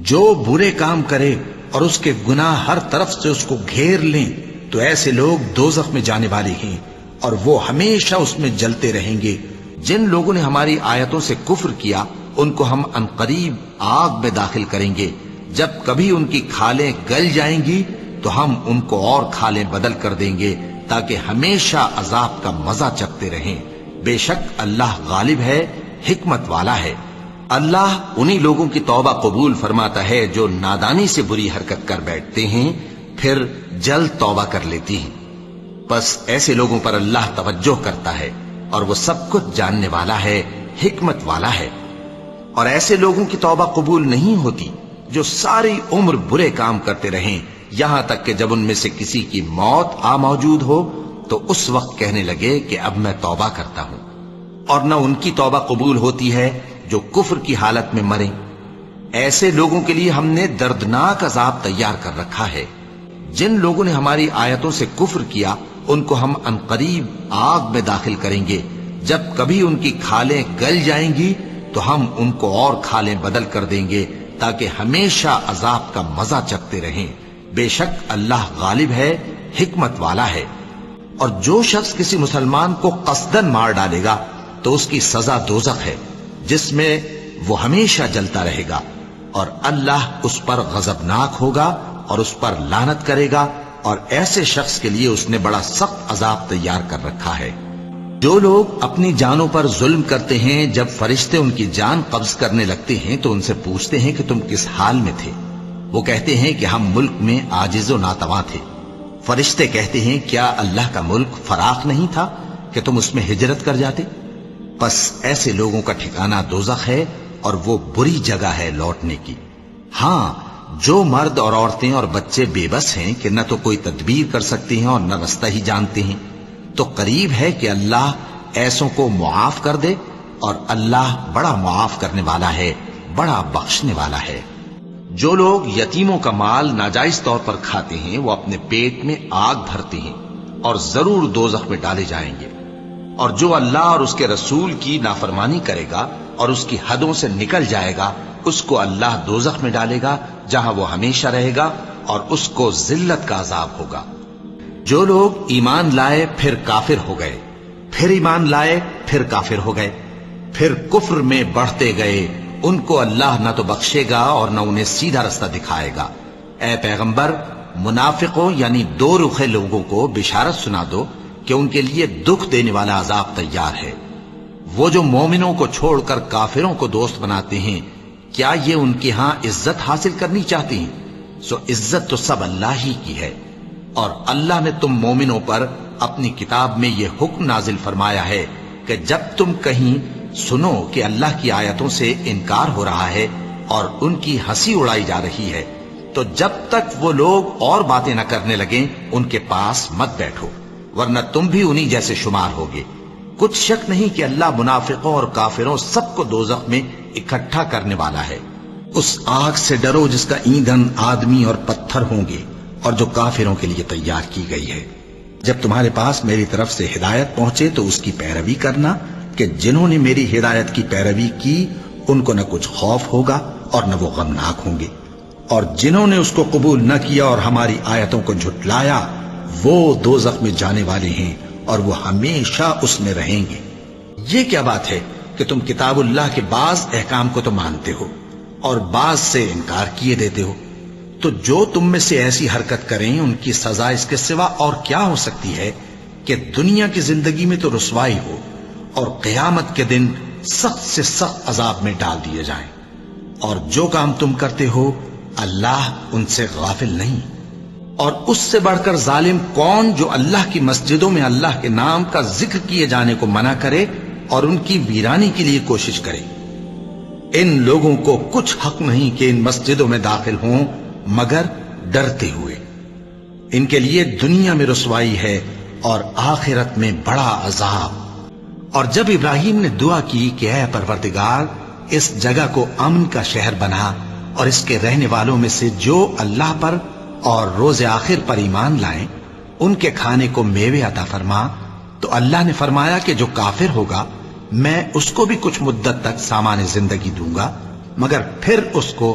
جو برے کام کرے اور اس کے گناہ ہر طرف سے اس کو گھیر لیں تو ایسے لوگ دوزخ میں جانے والے ہیں اور وہ ہمیشہ اس میں جلتے رہیں گے۔ جن لوگوں نے ہماری آیتوں سے کفر کیا ان کو ہم عنقریب آگ میں داخل کریں گے، جب کبھی ان کی کھالیں گل جائیں گی تو ہم ان کو اور کھالیں بدل کر دیں گے تاکہ ہمیشہ عذاب کا مزہ چکھتے رہیں۔ بے شک اللہ غالب ہے، حکمت والا ہے۔ اللہ انہی لوگوں کی توبہ قبول فرماتا ہے جو نادانی سے بری حرکت کر بیٹھتے ہیں پھر جلد توبہ کر لیتی ہیں۔ بس ایسے لوگوں پر اللہ توجہ کرتا ہے اور وہ سب کچھ جاننے والا ہے، حکمت والا ہے۔ اور ایسے لوگوں کی توبہ قبول نہیں ہوتی جو ساری عمر برے کام کرتے رہیں یہاں تک کہ جب ان میں سے کسی کی موت آ موجود ہو تو اس وقت کہنے لگے کہ اب میں توبہ کرتا ہوں۔ اور نہ ان کی توبہ قبول ہوتی ہے جو کفر کی حالت میں مریں۔ ایسے لوگوں کے لیے ہم نے دردناک عذاب تیار کر رکھا ہے۔ جن لوگوں نے ہماری آیتوں سے کفر کیا ان کو ہم عنقریب آگ میں داخل کریں گے، جب کبھی ان کی کھالیں گل جائیں گی تو ہم ان کو اور کھالیں بدل کر دیں گے تاکہ ہمیشہ عذاب کا مزہ چکھتے رہیں۔ بے شک اللہ غالب ہے، حکمت والا ہے۔ اور جو شخص کسی مسلمان کو قصدن مار ڈالے گا تو اس کی سزا دوزخ ہے جس میں وہ ہمیشہ جلتا رہے گا، اور اللہ اس پر غضبناک ہوگا اور اس پر لعنت کرے گا، اور ایسے شخص کے لیے اس نے بڑا سخت عذاب تیار کر رکھا ہے۔ جو لوگ اپنی جانوں پر ظلم کرتے ہیں جب فرشتے ان کی جان قبض کرنے لگتے ہیں تو ان سے پوچھتے ہیں کہ تم کس حال میں تھے؟ وہ کہتے ہیں کہ ہم ملک میں عاجز و ناتواں تھے۔ فرشتے کہتے ہیں کیا اللہ کا ملک فراخ نہیں تھا کہ تم اس میں ہجرت کر جاتے؟ پس ایسے لوگوں کا ٹھکانہ دوزخ ہے اور وہ بری جگہ ہے لوٹنے کی۔ ہاں، جو مرد اور عورتیں اور بچے بے بس ہیں کہ نہ تو کوئی تدبیر کر سکتے ہیں اور نہ رستہ ہی جانتے ہیں، تو قریب ہے کہ اللہ ایسوں کو معاف کر دے، اور اللہ بڑا معاف کرنے والا ہے، بڑا بخشنے والا ہے۔ جو لوگ یتیموں کا مال ناجائز طور پر کھاتے ہیں وہ اپنے پیٹ میں آگ بھرتے ہیں اور ضرور دوزخ میں ڈالے جائیں گے۔ اور جو اللہ اور اس کے رسول کی نافرمانی کرے گا اور اس کی حدوں سے نکل جائے گا اس کو اللہ دوزخ میں ڈالے گا جہاں وہ ہمیشہ رہے گا، اور اس کو ذلت کا عذاب ہوگا۔ جو لوگ ایمان لائے پھر کافر ہو گئے، پھر ایمان لائے پھر کافر ہو گئے، پھر کفر میں بڑھتے گئے، ان کو اللہ نہ تو بخشے گا اور نہ انہیں سیدھا رستہ دکھائے گا۔ اے پیغمبر، منافقوں یعنی دو رخے لوگوں کو بشارت سنا دو کہ ان کے لیے دکھ دینے والا عذاب تیار ہے۔ وہ جو مومنوں کو چھوڑ کر کافروں کو دوست بناتے ہیں، کیا یہ ان کے ہاں عزت حاصل کرنی چاہتی ہیں؟ سو عزت تو سب اللہ ہی کی ہے۔ اور اللہ نے تم مومنوں پر اپنی کتاب میں یہ حکم نازل فرمایا ہے کہ جب تم کہیں سنو کہ اللہ کی آیتوں سے انکار ہو رہا ہے اور ان کی ہنسی اڑائی جا رہی ہے تو جب تک وہ لوگ اور باتیں نہ کرنے لگیں ان کے پاس مت بیٹھو، ورنہ تم بھی انہی جیسے شمار ہوگے۔ کچھ شک نہیں کہ اللہ منافقوں اور کافروں سب کو دوزخ میں اکٹھا کرنے والا ہے۔ اس آگ سے ڈرو جس کا ایندھن آدمی اور پتھر ہوں گے اور جو کافروں کے لیے تیار کی گئی ہے۔ جب تمہارے پاس میری طرف سے ہدایت پہنچے تو اس کی پیروی کرنا کہ جنہوں نے میری ہدایت کی پیروی کی ان کو نہ کچھ خوف ہوگا اور نہ وہ غمناک ہوں گے، اور جنہوں نے اس کو قبول نہ کیا اور ہماری آیتوں کو جھٹلایا وہ دوزخ میں جانے والے ہیں اور وہ ہمیشہ اس میں رہیں گے۔ یہ کیا بات ہے کہ تم کتاب اللہ کے بعض احکام کو تو مانتے ہو اور بعض سے انکار کیے دیتے ہو؟ تو جو تم میں سے ایسی حرکت کریں ان کی سزا اس کے سوا اور کیا ہو سکتی ہے کہ دنیا کی زندگی میں تو رسوائی ہو اور قیامت کے دن سخت سے سخت عذاب میں ڈال دیے جائیں۔ اور جو کام تم کرتے ہو اللہ ان سے غافل نہیں۔ اور اس سے بڑھ کر ظالم کون جو اللہ کی مسجدوں میں اللہ کے نام کا ذکر کیے جانے کو منع کرے اور ان کی ویرانی کے لیے کوشش کرے۔ ان لوگوں کو کچھ حق نہیں کہ ان مسجدوں میں داخل ہوں مگر ڈرتے ہوئے۔ ان کے لیے دنیا میں رسوائی ہے اور آخرت میں بڑا عذاب۔ اور جب ابراہیم نے دعا کی کہ اے پروردگار اس جگہ کو امن کا شہر بنا اور اس کے رہنے والوں میں سے جو اللہ پر اور روز آخر پر ایمان لائیں ان کے کھانے کو میوے عطا فرما، تو اللہ نے فرمایا کہ جو کافر ہوگا میں اس کو بھی کچھ مدت تک سامان زندگی دوں گا، مگر پھر اس کو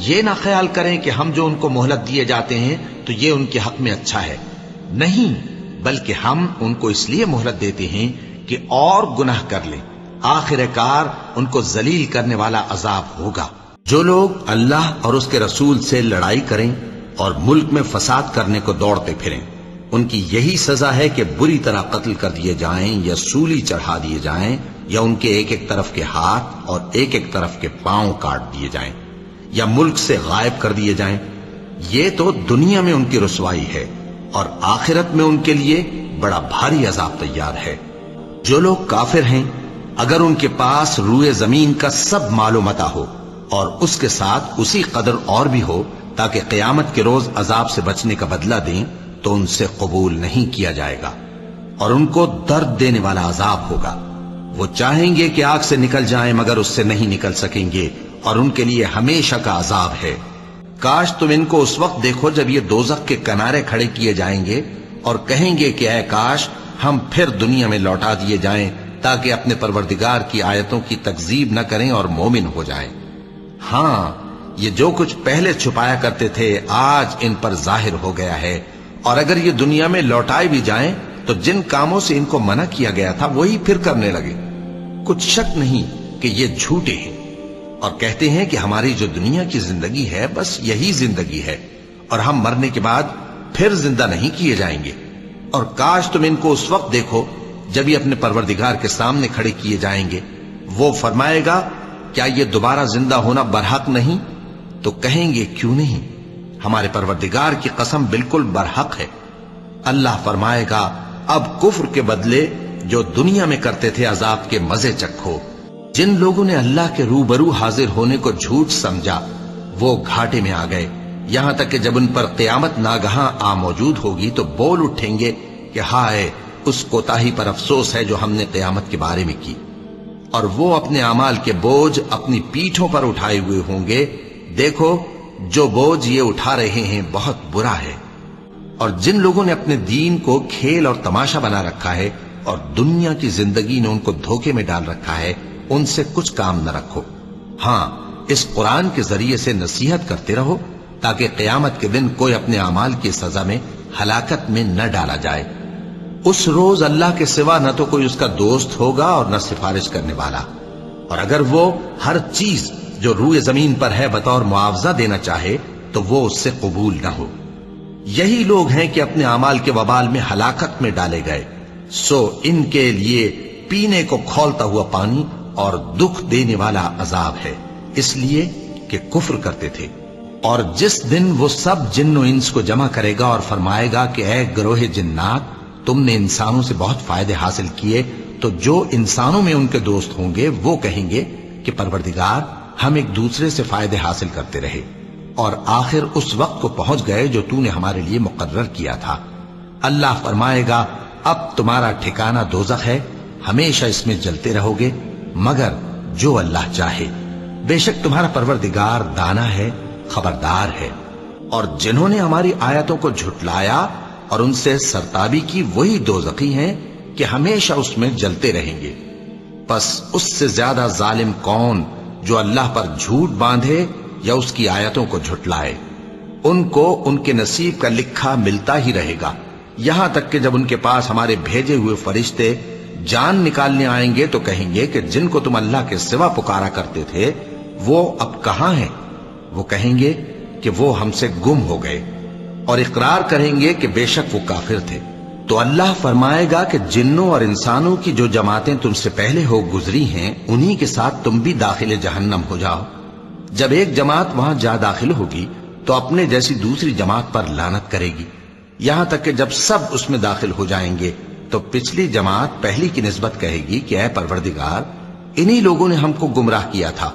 یہ نہ خیال کریں کہ ہم جو ان کو مہلت دیے جاتے ہیں تو یہ ان کے حق میں اچھا ہے، نہیں، بلکہ ہم ان کو اس لیے مہلت دیتے ہیں کہ اور گناہ کر لیں، آخر کار ان کو ذلیل کرنے والا عذاب ہوگا۔ جو لوگ اللہ اور اس کے رسول سے لڑائی کریں اور ملک میں فساد کرنے کو دوڑتے پھریں، ان کی یہی سزا ہے کہ بری طرح قتل کر دیے جائیں یا سولی چڑھا دیے جائیں، یا ان کے ایک ایک طرف کے ہاتھ اور ایک ایک طرف کے پاؤں کاٹ دیے جائیں، یا ملک سے غائب کر دیے جائیں۔ یہ تو دنیا میں ان کی رسوائی ہے، اور آخرت میں ان کے لیے بڑا بھاری عذاب تیار ہے۔ جو لوگ کافر ہیں، اگر ان کے پاس روئے زمین کا سب مال و متاع ہو اور اس کے ساتھ اسی قدر اور بھی ہو تاکہ قیامت کے روز عذاب سے بچنے کا بدلہ دیں، تو ان سے قبول نہیں کیا جائے گا، اور ان کو درد دینے والا عذاب ہوگا۔ وہ چاہیں گے کہ آگ سے نکل جائیں مگر اس سے نہیں نکل سکیں گے، اور ان کے لیے ہمیشہ کا عذاب ہے۔ کاش تم ان کو اس وقت دیکھو جب یہ دوزخ کے کنارے کھڑے کیے جائیں گے اور کہیں گے کہ اے کاش ہم پھر دنیا میں لوٹا دیے جائیں تاکہ اپنے پروردگار کی آیتوں کی تکذیب نہ کریں اور مومن ہو جائیں۔ ہاں، یہ جو کچھ پہلے چھپایا کرتے تھے آج ان پر ظاہر ہو گیا ہے، اور اگر یہ دنیا میں لوٹائے بھی جائیں تو جن کاموں سے ان کو منع کیا گیا تھا وہی پھر کرنے لگے۔ کچھ شک نہیں کہ یہ جھوٹے ہیں، اور کہتے ہیں کہ ہماری جو دنیا کی زندگی ہے بس یہی زندگی ہے، اور ہم مرنے کے بعد پھر زندہ نہیں کیے جائیں گے۔ اور کاش تم ان کو اس وقت دیکھو جب یہ اپنے پروردگار کے سامنے کھڑے کیے جائیں گے، وہ فرمائے گا کیا یہ دوبارہ زندہ ہونا برحق نہیں؟ تو کہیں گے کیوں نہیں، ہمارے پروردگار کی قسم بالکل برحق ہے۔ اللہ فرمائے گا اب کفر کے بدلے جو دنیا میں کرتے تھے عذاب کے مزے چکھو۔ جن لوگوں نے اللہ کے روبرو حاضر ہونے کو جھوٹ سمجھا وہ گھاٹے میں آ گئے، یہاں تک کہ جب ان پر قیامت ناگہاں آ موجود ہوگی تو بول اٹھیں گے کہ ہائے اس کوتاہی پر افسوس ہے جو ہم نے قیامت کے بارے میں کی، اور وہ اپنے اعمال کے بوجھ اپنی پیٹھوں پر اٹھائے ہوئے ہوں گے۔ دیکھو جو بوجھ یہ اٹھا رہے ہیں بہت برا ہے۔ اور جن لوگوں نے اپنے دین کو کھیل اور تماشا بنا رکھا ہے اور دنیا کی زندگی نے ان کو دھوکے میں ڈال رکھا ہے، ان سے کچھ کام نہ رکھو۔ ہاں، اس قرآن کے ذریعے سے نصیحت کرتے رہو تاکہ قیامت کے دن کوئی اپنے اعمال کی سزا میں ہلاکت میں نہ ڈالا جائے۔ اس روز اللہ کے سوا نہ تو کوئی اس کا دوست ہوگا اور نہ سفارش کرنے والا، اور اگر وہ ہر چیز جو روئے زمین پر ہے بطور معاوضہ دینا چاہے تو وہ اس سے قبول نہ ہو۔ یہی لوگ ہیں کہ اپنے اعمال کے وبال میں ہلاکت میں ڈالے گئے، سو ان کے لیے پینے کو کھولتا ہوا پانی اور دکھ دینے والا عذاب ہے، اس لیے کہ کفر کرتے تھے۔ اور جس دن وہ سب جن و انس کو جمع کرے گا اور فرمائے گا کہ اے گروہ جنات، تم نے انسانوں سے بہت فائدے حاصل کیے، تو جو انسانوں میں ان کے دوست ہوں گے وہ کہیں گے کہ پروردگار ہم ایک دوسرے سے فائدے حاصل کرتے رہے، اور آخر اس وقت کو پہنچ گئے جو تو نے ہمارے لیے مقرر کیا تھا۔ اللہ فرمائے گا اب تمہارا ٹھکانہ دوزخ ہے، ہمیشہ اس میں جلتے رہو گے مگر جو اللہ چاہے، بے شک تمہارا پروردگار دانا ہے، خبردار ہے۔ اور جنہوں نے ہماری آیتوں کو جھٹلایا اور ان سے سرتابی کی وہی دوزخی ہیں کہ ہمیشہ اس میں جلتے رہیں گے۔ پس اس سے زیادہ ظالم کون جو اللہ پر جھوٹ باندھے یا اس کی آیتوں کو جھٹلائے؟ ان کو ان کے نصیب کا لکھا ملتا ہی رہے گا، یہاں تک کہ جب ان کے پاس ہمارے بھیجے ہوئے فرشتے جان نکالنے آئیں گے تو کہیں گے کہ جن کو تم اللہ کے سوا پکارا کرتے تھے وہ اب کہاں ہیں؟ وہ کہیں گے کہ وہ ہم سے گم ہو گئے، اور اقرار کریں گے کہ بے شک وہ کافر تھے۔ تو اللہ فرمائے گا کہ جنوں اور انسانوں کی جو جماعتیں تم سے پہلے ہو گزری ہیں انہی کے ساتھ تم بھی داخل جہنم ہو جاؤ۔ جب ایک جماعت وہاں جا داخل ہوگی تو اپنے جیسی دوسری جماعت پر لعنت کرے گی، یہاں تک کہ جب سب اس میں داخل ہو جائیں گے تو پچھلی جماعت پہلی کی نسبت کہے گی کہ اے پروردگار انہی لوگوں نے ہم کو گمراہ کیا تھا،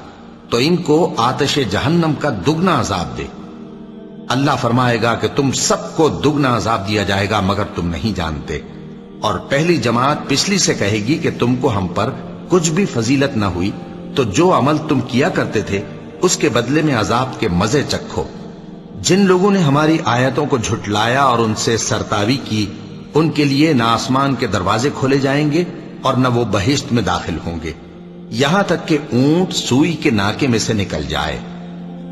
تو ان کو آتش جہنم کا دگنا عذاب دے۔ اللہ فرمائے گا کہ تم سب کو دگنا عذاب دیا جائے گا مگر تم نہیں جانتے۔ اور پہلی جماعت پچھلی سے کہے گی کہ تم کو ہم پر کچھ بھی فضیلت نہ ہوئی، تو جو عمل تم کیا کرتے تھے اس کے بدلے میں عذاب کے مزے چکھو۔ جن لوگوں نے ہماری آیتوں کو جھٹلایا اور ان سے سرتاوی کی، ان کے لیے نہ آسمان کے دروازے کھولے جائیں گے اور نہ وہ بہشت میں داخل ہوں گے، یہاں تک کہ اونٹ سوئی کے ناکے میں سے نکل جائے۔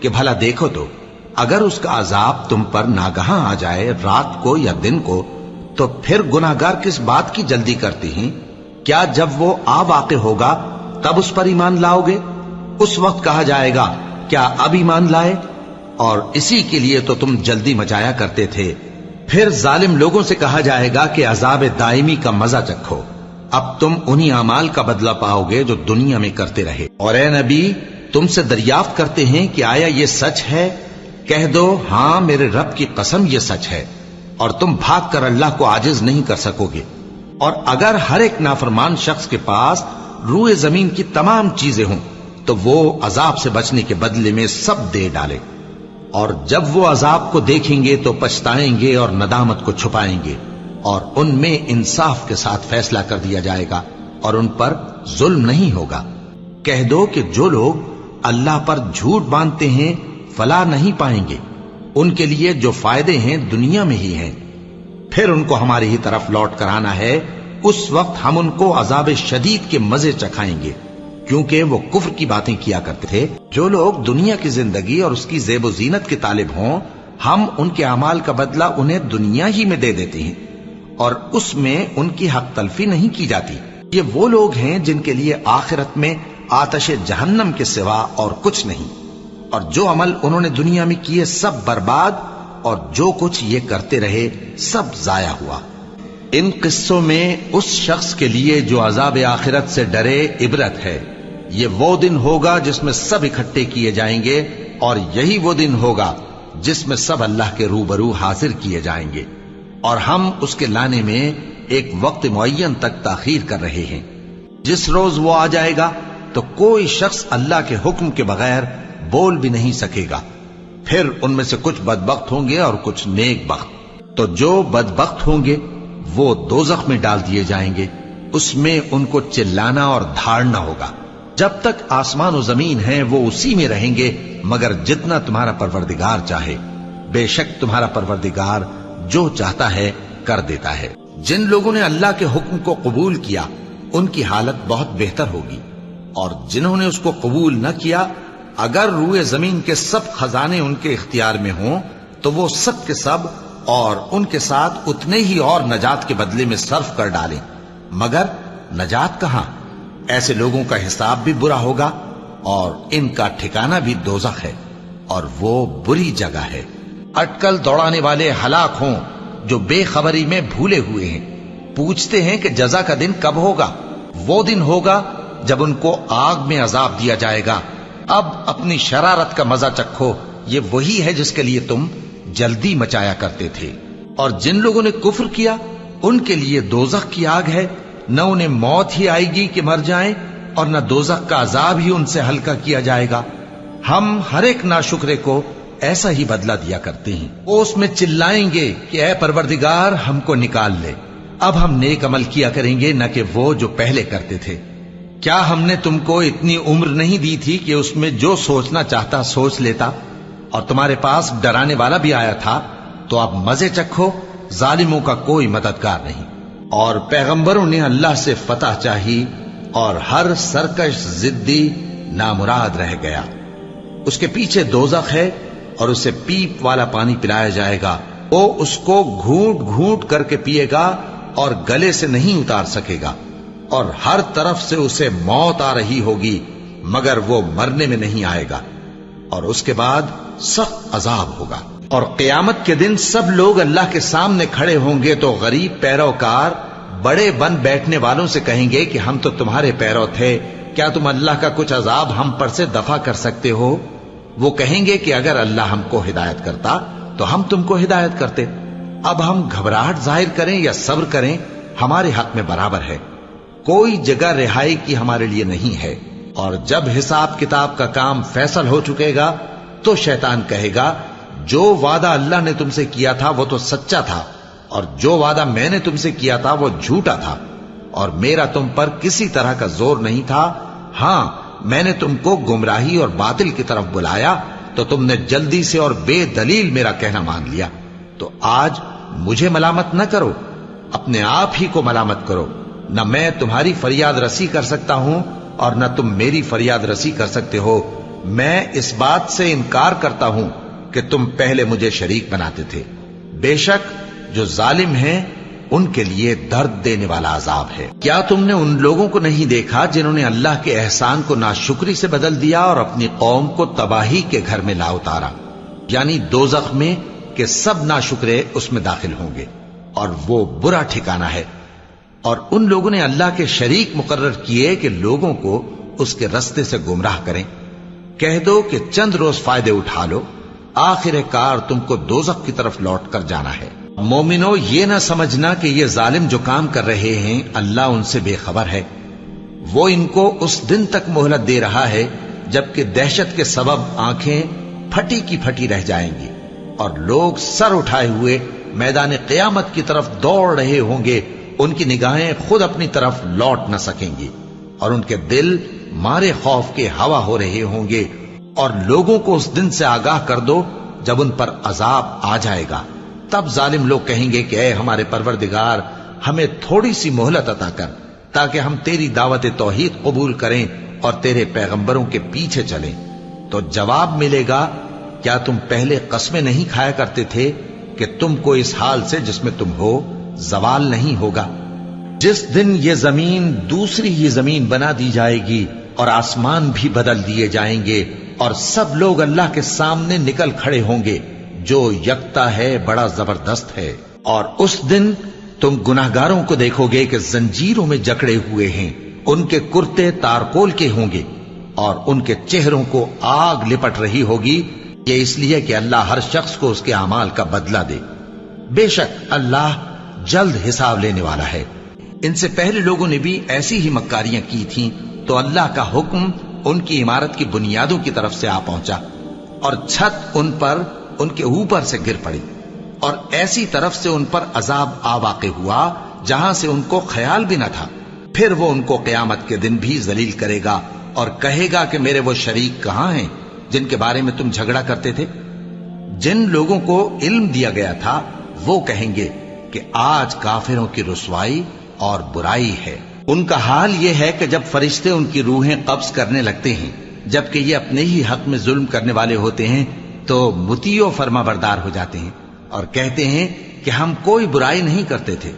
کہ بھلا دیکھو تو اگر اس کا عذاب تم پر ناگہاں آ جائے رات کو یا دن کو تو پھر گناہگار کس بات کی جلدی کرتی ہیں؟ کیا جب وہ آ واقع ہوگا تب اس پر ایمان لاؤ گے؟ اس وقت کہا جائے گا کیا اب ایمان لائے؟ اور اسی کے لیے تو تم جلدی مچایا کرتے تھے۔ پھر ظالم لوگوں سے کہا جائے گا کہ عذاب دائمی کا مزہ چکھو، اب تم انہی اعمال کا بدلہ پاؤ گے جو دنیا میں کرتے رہے۔ اور اے نبی تم سے دریافت کرتے ہیں کہ آیا یہ سچ ہے؟ کہہ دو ہاں میرے رب کی قسم یہ سچ ہے، اور تم بھاگ کر اللہ کو عاجز نہیں کر سکو گے۔ اور اگر ہر ایک نافرمان شخص کے پاس روئے زمین کی تمام چیزیں ہوں تو وہ عذاب سے بچنے کے بدلے میں سب دے ڈالے، اور جب وہ عذاب کو دیکھیں گے تو پچھتائیں گے اور ندامت کو چھپائیں گے، اور ان میں انصاف کے ساتھ فیصلہ کر دیا جائے گا اور ان پر ظلم نہیں ہوگا۔ کہہ دو کہ جو لوگ اللہ پر جھوٹ باندھتے ہیں فلاح نہیں پائیں گے، ان کے لیے جو فائدے ہیں دنیا میں ہی ہیں، پھر ان کو ہماری ہی طرف لوٹ کر آنا ہے، اس وقت ہم ان کو عذاب شدید کے مزے چکھائیں گے، کیونکہ وہ کفر کی باتیں کیا کرتے تھے۔ جو لوگ دنیا کی زندگی اور اس کی زیب و زینت کے طالب ہوں، ہم ان کے اعمال کا بدلہ انہیں دنیا ہی میں دے دیتے ہیں، اور اس میں ان کی حق تلفی نہیں کی جاتی۔ یہ وہ لوگ ہیں جن کے لیے آخرت میں آتش جہنم کے سوا اور کچھ نہیں، اور جو عمل انہوں نے دنیا میں کیے سب برباد، اور جو کچھ یہ کرتے رہے سب ضائع ہوا۔ ان قصوں میں اس شخص کے لیے جو عذاب آخرت سے ڈرے عبرت ہے۔ یہ وہ دن ہوگا جس میں سب اکٹھے کیے جائیں گے، اور یہی وہ دن ہوگا جس میں سب اللہ کے روبرو حاضر کیے جائیں گے، اور ہم اس کے لانے میں ایک وقت معین تک تاخیر کر رہے ہیں۔ جس روز وہ آ جائے گا تو کوئی شخص اللہ کے حکم کے بغیر بول بھی نہیں سکے گا۔ پھر ان میں سے کچھ بدبخت ہوں گے اور کچھ نیک بخت۔ تو جو بدبخت ہوں گے وہ دوزخ میں ڈال دیے جائیں گے، اس میں ان کو چلانا اور دھاڑنا ہوگا۔ جب تک آسمان و زمین ہیں وہ اسی میں رہیں گے مگر جتنا تمہارا پروردگار چاہے، بے شک تمہارا پروردگار جو چاہتا ہے کر دیتا ہے۔ جن لوگوں نے اللہ کے حکم کو قبول کیا ان کی حالت بہت بہتر ہوگی، اور جنہوں نے اس کو قبول نہ کیا اگر روئے زمین کے سب خزانے ان کے اختیار میں ہوں تو وہ سب کے سب اور ان کے ساتھ اتنے ہی اور نجات کے بدلے میں صرف کر ڈالیں، مگر نجات کہاں؟ ایسے لوگوں کا حساب بھی برا ہوگا اور ان کا ٹھکانہ بھی دوزخ ہے، اور وہ بری جگہ ہے۔ اٹکل دوڑانے والے ہلاک ہوں جو بے خبری میں بھولے ہوئے ہیں، پوچھتے ہیں کہ جزا کا دن کب ہوگا؟ وہ دن ہوگا جب ان کو آگ میں عذاب دیا جائے گا۔ اب اپنی شرارت کا مزہ چکھو، یہ وہی ہے جس کے لیے تم جلدی مچایا کرتے تھے۔ اور جن لوگوں نے کفر کیا ان کے لیے دوزخ کی آگ ہے، نہ انہیں موت ہی آئے گی کہ مر جائیں، اور نہ دوزخ کا عذاب ہی ان سے ہلکا کیا جائے گا۔ ہم ہر ایک ناشکرے کو ایسا ہی بدلہ دیا کرتے ہیں۔ وہ اس میں چلائیں گے کہ اے پروردگار ہم کو نکال لے، اب ہم نیک عمل کیا کریں گے نہ کہ وہ جو پہلے کرتے تھے۔ کیا ہم نے تم کو اتنی عمر نہیں دی تھی کہ اس میں جو سوچنا چاہتا سوچ لیتا، اور تمہارے پاس ڈرانے والا بھی آیا تھا؟ تو اب مزے چکھو، ظالموں کا کوئی مددگار نہیں۔ اور پیغمبروں نے اللہ سے فتح چاہی، اور ہر سرکش ضدی نامراد رہ گیا۔ اس کے پیچھے دوزخ ہے اور اسے پیپ والا پانی پلایا جائے گا، وہ اس کو گھونٹ گھونٹ کر کے پیے گا اور گلے سے نہیں اتار سکے گا، اور ہر طرف سے اسے موت آ رہی ہوگی مگر وہ مرنے میں نہیں آئے گا، اور اس کے بعد سخت عذاب ہوگا۔ اور قیامت کے دن سب لوگ اللہ کے سامنے کھڑے ہوں گے تو غریب پیروکار بڑے بن بیٹھنے والوں سے کہیں گے کہ ہم تو تمہارے پیرو تھے، کیا تم اللہ کا کچھ عذاب ہم پر سے دفع کر سکتے ہو؟ وہ کہیں گے کہ اگر اللہ ہم کو ہدایت کرتا تو ہم تم کو ہدایت کرتے۔ اب ہم گھبراہٹ ظاہر کریں یا صبر کریں ہمارے حق میں برابر ہے، کوئی جگہ رہائی کی ہمارے لیے نہیں ہے۔ اور جب حساب کتاب کا کام فیصل ہو چکے گا تو شیطان کہے گا جو وعدہ اللہ نے تم سے کیا تھا وہ تو سچا تھا، اور جو وعدہ میں نے تم سے کیا تھا وہ جھوٹا تھا، اور میرا تم پر کسی طرح کا زور نہیں تھا۔ ہاں میں نے تم کو گمراہی اور باطل کی طرف بلایا تو تم نے جلدی سے اور بے دلیل میرا کہنا مان لیا۔ تو آج مجھے ملامت نہ کرو، اپنے آپ ہی کو ملامت کرو، نہ میں تمہاری فریاد رسی کر سکتا ہوں اور نہ تم میری فریاد رسی کر سکتے ہو، میں اس بات سے انکار کرتا ہوں کہ تم پہلے مجھے شریک بناتے تھے۔ بے شک جو ظالم ہیں ان کے لیے درد دینے والا عذاب ہے۔ کیا تم نے ان لوگوں کو نہیں دیکھا جنہوں نے اللہ کے احسان کو ناشکری سے بدل دیا اور اپنی قوم کو تباہی کے گھر میں لا اتارا، یعنی دوزخ میں، کہ سب ناشکرے اس میں داخل ہوں گے اور وہ برا ٹھکانہ ہے۔ اور ان لوگوں نے اللہ کے شریک مقرر کیے کہ لوگوں کو اس کے رستے سے گمراہ کریں۔ کہہ دو کہ چند روز فائدے اٹھا لو، آخر کار تم کو دوزخ کی طرف لوٹ کر جانا ہے۔ مومنو، یہ نہ سمجھنا کہ یہ ظالم جو کام کر رہے ہیں اللہ ان سے بے خبر ہے۔ وہ ان کو اس دن تک مہلت دے رہا ہے جبکہ دہشت کے سبب آنکھیں پھٹی کی پھٹی رہ جائیں گی اور لوگ سر اٹھائے ہوئے میدان قیامت کی طرف دوڑ رہے ہوں گے۔ ان کی نگاہیں خود اپنی طرف لوٹ نہ سکیں گی اور ان کے دل مارے خوف کے ہوا ہو رہے ہوں گے۔ اور لوگوں کو اس دن سے آگاہ کر دو جب ان پر عذاب آ جائے گا، تب ظالم لوگ کہیں گے کہ اے ہمارے پروردگار، ہمیں تھوڑی سی مہلت عطا کر تاکہ ہم تیری دعوت توحید قبول کریں اور تیرے پیغمبروں کے پیچھے چلیں۔ تو جواب ملے گا، کیا تم پہلے قسمیں نہیں کھایا کرتے تھے کہ تم کو اس حال سے جس میں تم ہو زوال نہیں ہوگا؟ جس دن یہ زمین دوسری ہی زمین بنا دی جائے گی اور آسمان بھی بدل دیے جائیں گے اور سب لوگ اللہ کے سامنے نکل کھڑے ہوں گے جو یکتا ہے، بڑا زبردست ہے۔ اور اس دن تم گناہگاروں کو دیکھو گے کہ زنجیروں میں جکڑے ہوئے ہیں، ان کے کرتے تارکول کے ہوں گے اور ان کے چہروں کو آگ لپٹ رہی ہوگی، یہ اس لیے کہ اللہ ہر شخص کو اس کے اعمال کا بدلہ دے۔ بے شک اللہ جلد حساب لینے والا ہے۔ ان سے پہلے لوگوں نے بھی ایسی ہی مکاریاں کی تھیں تو اللہ کا حکم ان کی عمارت کی بنیادوں کی طرف سے آ پہنچا اور چھت ان پر ان کے اوپر سے گر پڑی، اور ایسی طرف سے ان پر عذاب آ واقع ہوا جہاں سے ان کو خیال بھی نہ تھا۔ پھر وہ ان کو قیامت کے دن بھی ذلیل کرے گا اور کہے گا کہ میرے وہ شریک کہاں ہیں جن کے بارے میں تم جھگڑا کرتے تھے؟ جن لوگوں کو علم دیا گیا تھا وہ کہیں گے کہ آج کافروں کی رسوائی اور برائی ہے۔ ان کا حال یہ ہے کہ جب فرشتے ان کی روحیں قبض کرنے لگتے ہیں جبکہ یہ اپنے ہی حق میں ظلم کرنے والے ہوتے ہیں تو مطیع و فرما بردار ہو جاتے ہیں اور کہتے ہیں کہ ہم کوئی برائی نہیں کرتے تھے۔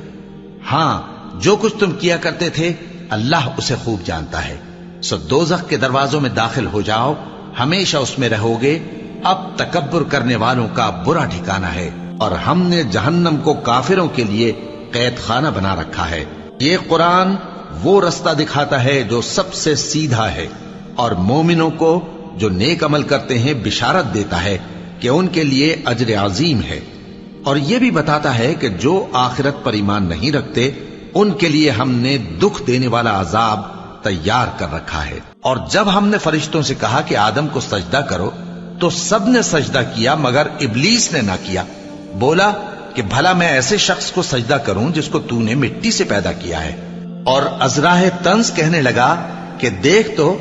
ہاں، جو کچھ تم کیا کرتے تھے اللہ اسے خوب جانتا ہے۔ سو دوزخ کے دروازوں میں داخل ہو جاؤ، ہمیشہ اس میں رہو گے۔ اب تکبر کرنے والوں کا برا ٹھکانہ ہے، اور ہم نے جہنم کو کافروں کے لیے قید خانہ بنا رکھا ہے۔ یہ قرآن وہ رستہ دکھاتا ہے جو سب سے سیدھا ہے، اور مومنوں کو جو نیک عمل کرتے ہیں بشارت دیتا ہے کہ ان کے لیے اجر عظیم ہے، اور یہ بھی بتاتا ہے کہ جو آخرت پر ایمان نہیں رکھتے ان کے لیے ہم نے دکھ دینے والا عذاب تیار کر رکھا ہے۔ اور جب ہم نے فرشتوں سے کہا کہ آدم کو سجدہ کرو تو سب نے سجدہ کیا مگر ابلیس نے نہ کیا۔ بولا کہ بھلا میں ایسے شخص کو سجدہ کروں جس کو تو نے مٹی سے پیدا کیا ہے؟ اور ازراہ طنز کہنے لگا کہ دیکھ تو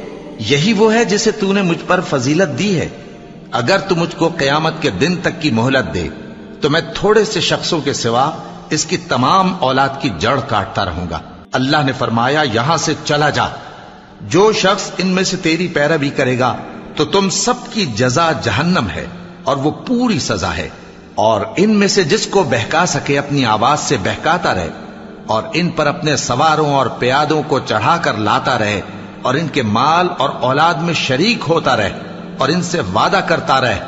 یہی وہ ہے جسے تو نے مجھ پر فضیلت دی ہے۔ اگر تو مجھ کو قیامت کے دن تک کی مہلت دے تو میں تھوڑے سے شخصوں کے سوا اس کی تمام اولاد کی جڑ کاٹتا رہوں گا۔ اللہ نے فرمایا یہاں سے چلا جا، جو شخص ان میں سے تیری پیروی کرے گا تو تم سب کی جزا جہنم ہے اور وہ پوری سزا ہے، اور ان میں سے جس کو بہکا سکے اپنی آواز سے بہکاتا رہے، اور ان پر اپنے سواروں اور پیادوں کو چڑھا کر لاتا رہے، اور ان کے مال اور اولاد میں شریک ہوتا رہے، اور ان سے وعدہ کرتا رہے،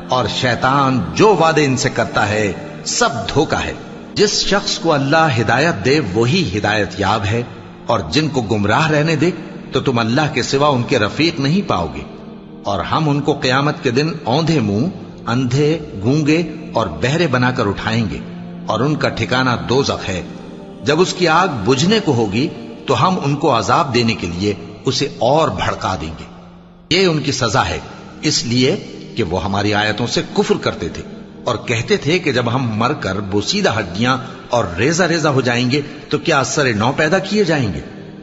اور شیطان جو وعدے ان سے کرتا ہے سب دھوکا ہے۔ جس شخص کو اللہ ہدایت دے وہی ہدایت یاب ہے، اور جن کو گمراہ رہنے دے تو تم اللہ کے سوا ان کے رفیق نہیں پاؤ گے۔ اور ہم ان کو قیامت کے دن اوندھے منہ، اندھے، گونگے اور بہرے بنا کر اٹھائیں گے، اور ان کا ٹھکانہ دوزخ ہے۔ جب اس کی آگ بجھنے کو ہوگی تو ہم ان کو عذاب دینے کے لیے اسے اور بھڑکا دیں گے۔ یہ ان کی سزا ہے، اس لیے کہ وہ ہماری آیتوں سے کفر کرتے تھے اور کہتے تھے کہ جب ہم مر کر بوسیدہ ہڈیاں اور ریزہ ریزہ ہو جائیں گے تو کیا اثر نو پیدا کیے جائیں گے؟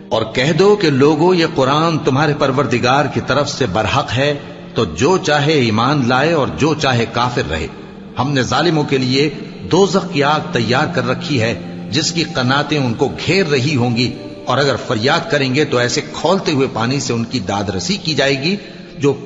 اور کہہ دو کہ لوگو یہ قرآن تمہارے پروردگار کی طرف سے برحق ہے، تو جو چاہے ایمان لائے اور جو چاہے کافر رہے۔ ہم نے ظالموں کے لیے دوزخ کی آگ تیار کر رکھی ہے جس کی قناتیں ان کو گھیر رہی ہوں گی، اور اگر فریاد کریں گے تو ایسے کھولتے ہوئے پانی سے ان کی داد رسی کی جائے گی جو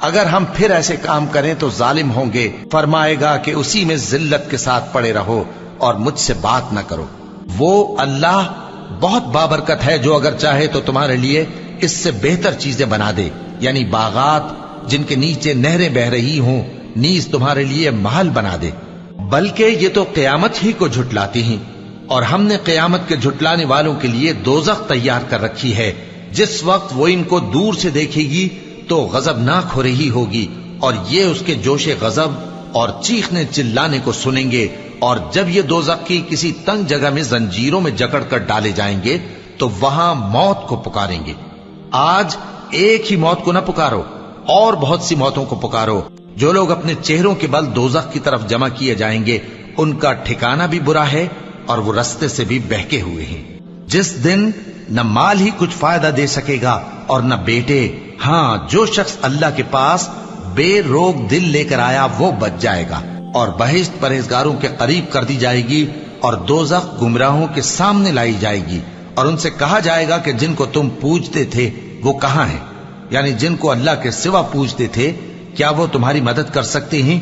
اگر ہم پھر ایسے کام کریں تو ظالم ہوں گے۔ فرمائے گا کہ اسی میں ذلت کے ساتھ پڑے رہو اور مجھ سے بات نہ کرو۔ وہ اللہ بہت بابرکت ہے جو اگر چاہے تو تمہارے لیے اس سے بہتر چیزیں بنا دے، یعنی باغات جن کے نیچے نہریں بہ رہی ہوں، نیز تمہارے لیے محل بنا دے۔ بلکہ یہ تو قیامت ہی کو جھٹلاتی ہیں، اور ہم نے قیامت کے جھٹلانے والوں کے لیے دوزخ تیار کر رکھی ہے۔ جس وقت وہ ان کو دور سے دیکھے گی تو غضبناک ہو رہی ہوگی، اور یہ اس کے جوش غضب اور چیخنے چلانے کو سنیں گے۔ اور جب یہ دوزخ کی کسی تنگ جگہ میں زنجیروں میں جکڑ کر ڈالے جائیں گے تو وہاں موت کو پکاریں گے۔ آج ایک ہی موت کو نہ پکارو، اور بہت سی موتوں کو پکارو۔ جو لوگ اپنے چہروں کے بل دوزخ کی طرف جمع کیے جائیں گے ان کا ٹھکانہ بھی برا ہے اور وہ رستے سے بھی بہکے ہوئے ہیں۔ جس دن نہ مال ہی کچھ فائدہ دے سکے گا اور نہ بیٹے، ہاں جو شخص اللہ کے پاس بے روک دل لے کر آیا وہ بچ جائے گا، اور بہشت پرہیزگاروں کے قریب کر دی جائے گی، اور دوزخ گمراہوں کے سامنے لائی جائے گی، اور ان سے کہا جائے گا کہ جن کو تم پوجتے تھے وہ کہاں ہیں؟ یعنی جن کو اللہ کے سوا پوجتے تھے، کیا وہ تمہاری مدد کر سکتے ہیں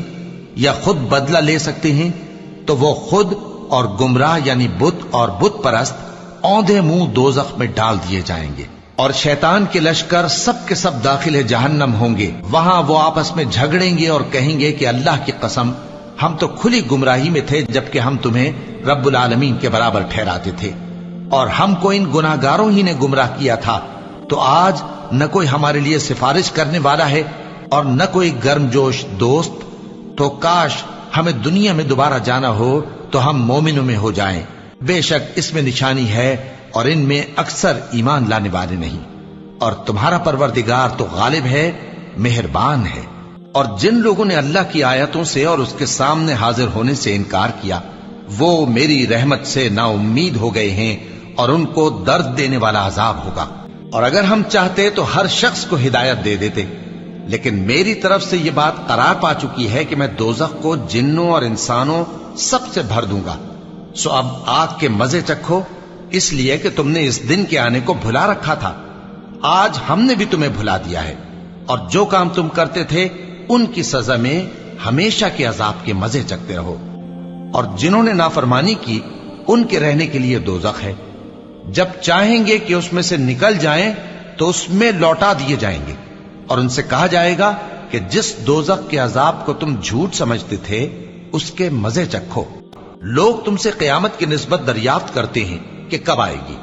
یا خود بدلہ لے سکتے ہیں؟ تو وہ خود اور گمراہ یعنی بت اور بت پرست اوندھے منہ دوزخ میں ڈال دیے جائیں گے، اور شیطان کے لشکر سب کے سب داخل جہنم ہوں گے۔ وہاں وہ آپس میں جھگڑیں گے اور کہیں گے کہ اللہ کی قسم ہم تو کھلی گمراہی میں تھے جبکہ ہم تمہیں رب العالمین کے برابر ٹھہراتے تھے، اور ہم کو ان گناہگاروں ہی نے گمراہ کیا تھا۔ تو آج نہ کوئی ہمارے لیے سفارش کرنے والا ہے اور نہ کوئی گرم جوش دوست۔ تو کاش ہمیں دنیا میں دوبارہ جانا ہو تو ہم مومنوں میں ہو جائیں۔ بے شک اس میں نشانی ہے اور ان میں اکثر ایمان لانے والے نہیں، اور تمہارا پروردگار تو غالب ہے، مہربان ہے۔ اور جن لوگوں نے اللہ کی آیتوں سے اور اس کے سامنے حاضر ہونے سے انکار کیا وہ میری رحمت سے نا امید ہو گئے ہیں، اور ان کو درد دینے والا عذاب ہوگا۔ اور اگر ہم چاہتے تو ہر شخص کو ہدایت دے دیتے، لیکن میری طرف سے یہ بات قرار پا چکی ہے کہ میں دوزخ کو جنوں اور انسانوں سب سے بھر دوں گا۔ سو اب آگ کے مزے چکھو، اس لیے کہ تم نے اس دن کے آنے کو بھلا رکھا تھا۔ آج ہم نے بھی تمہیں بھلا دیا ہے، اور جو کام تم کرتے تھے ان کی سزا میں ہمیشہ کے عذاب کے مزے چکتے رہو۔ اور جنہوں نے نافرمانی کی ان کے رہنے کے لیے دوزخ ہے، جب چاہیں گے کہ اس میں سے نکل جائیں تو اس میں لوٹا دیے جائیں گے، اور ان سے کہا جائے گا کہ جس دوزخ کے عذاب کو تم جھوٹ سمجھتے تھے اس کے مزے چکھو۔ لوگ تم سے قیامت کی نسبت دریافت کرتے ہیں کہ کب آئے گی،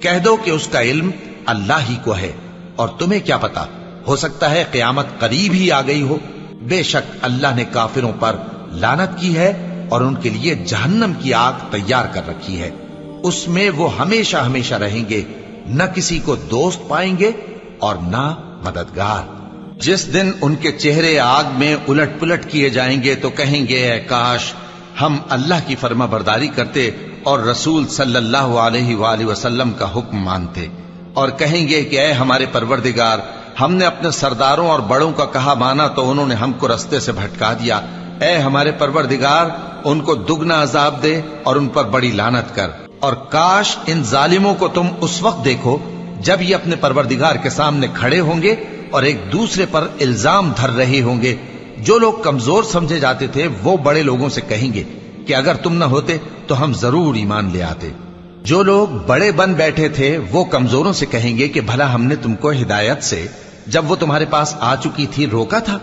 کہہ دو کہ اس کا علم اللہ ہی کو ہے، اور تمہیں کیا پتا، ہو سکتا ہے قیامت قریب ہی آ گئی ہو۔ بے شک اللہ نے کافروں پر لعنت کی ہے اور ان کے لیے جہنم کی آگ تیار کر رکھی ہے، اس میں وہ ہمیشہ ہمیشہ رہیں گے، نہ کسی کو دوست پائیں گے اور نہ مددگار۔ جس دن ان کے چہرے آگ میں الٹ پلٹ کیے جائیں گے تو کہیں گے اے کاش ہم اللہ کی فرما برداری کرتے اور رسول صلی اللہ علیہ وآلہ وسلم کا حکم مانتے، اور کہیں گے کہ اے ہمارے پروردگار، ہم نے اپنے سرداروں اور بڑوں کا کہا مانا تو انہوں نے ہم کو رستے سے بھٹکا دیا۔ اے ہمارے پروردگار، ان کو دگنا عذاب دے اور ان پر بڑی لعنت کر۔ اور کاش ان ظالموں کو تم اس وقت دیکھو جب یہ اپنے پروردگار کے سامنے کھڑے ہوں گے اور ایک دوسرے پر الزام دھر رہے ہوں گے۔ جو لوگ کمزور سمجھے جاتے تھے وہ بڑے لوگوں سے کہیں گے کہ اگر تم نہ ہوتے تو ہم ضرور ایمان لے آتے۔ جو لوگ بڑے بن بیٹھے تھے وہ کمزوروں سے کہیں گے کہ بھلا ہم نے تم کو ہدایت سے جب وہ تمہارے پاس آ چکی تھی روکا تھا؟